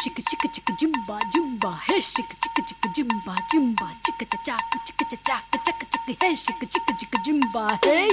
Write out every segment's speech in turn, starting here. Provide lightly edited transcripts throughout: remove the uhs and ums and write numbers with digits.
shika chicka chicka jumba jumba. Hey shika chicka chicka jumba jumba. Chicka cha chaka chicka cha chaka chaka chicka. Hey shika chicka chicka jumba. Hey.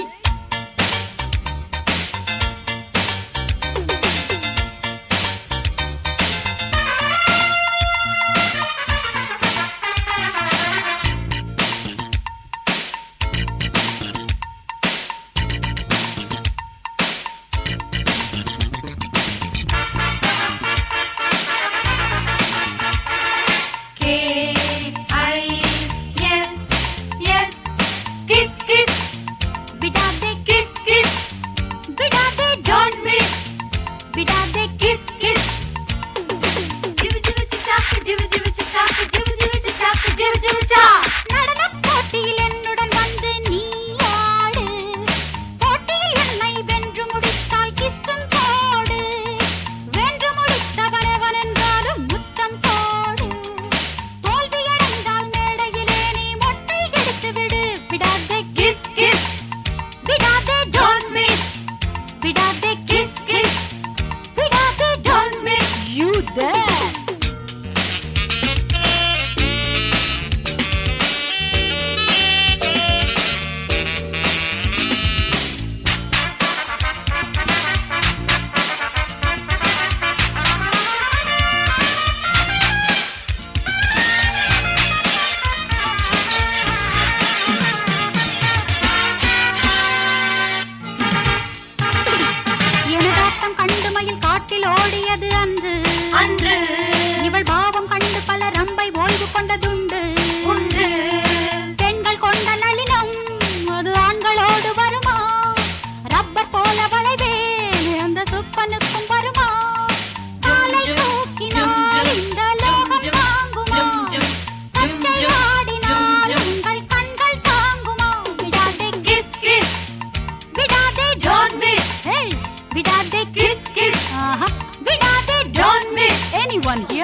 Anyone here?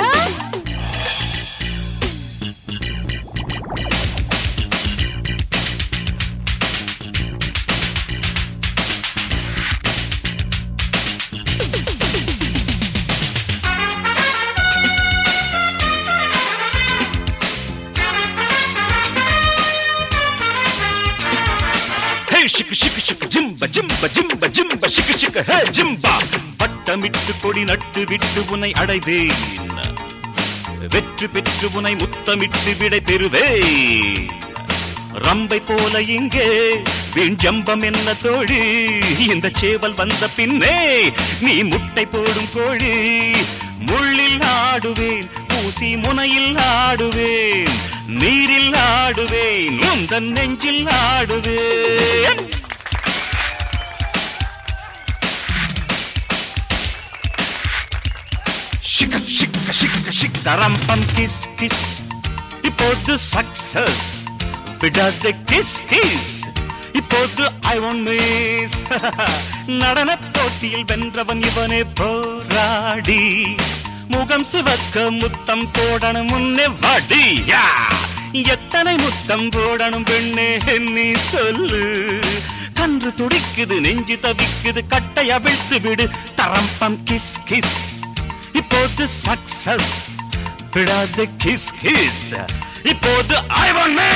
Hey shika shika shika jimba jimba jimba jimba shika shika hey jimba பட்டமிட்டு கொடி நட்டு விட்டு உன்னை அடைவேன் வெற்றி பெற்று உன்னை முத்தமிட்டு விடை பெறுவேன் ரம்பை போல இங்கே வீண் ஜம்பம் என்ன தோழி இந்த சேவல் வந்த பின்னே நீ முட்டை போடும் கோழி முள்ளில் ஆடுவேன் பூசி முனையில் ஆடுவேன் நீரில் ஆடுவேன் உந்தன் நெஞ்சில் ஆடுவேன் Shika shika shika shika tarampam kiss kiss இப்போது சக்சஸ் விடாத கிஸ் கிஸ் இப்போது I won't miss நடன போட்டியில் வென்றவன் இவனே போராடி முகம் சிவக்க முத்தம் போடணும் முன்னே வாடி எத்தனை முத்தம் போடணும் பெண்ணே நீ சொல்லு கன்று துடிக்குது நெஞ்சு தவிக்குது கட்டை அவிழ்த்து விடு தரம்பம் கிஸ் கிஸ் இப்போது சக்சஸ் விடாத கிஸ் கிஸ் இப்போது I want me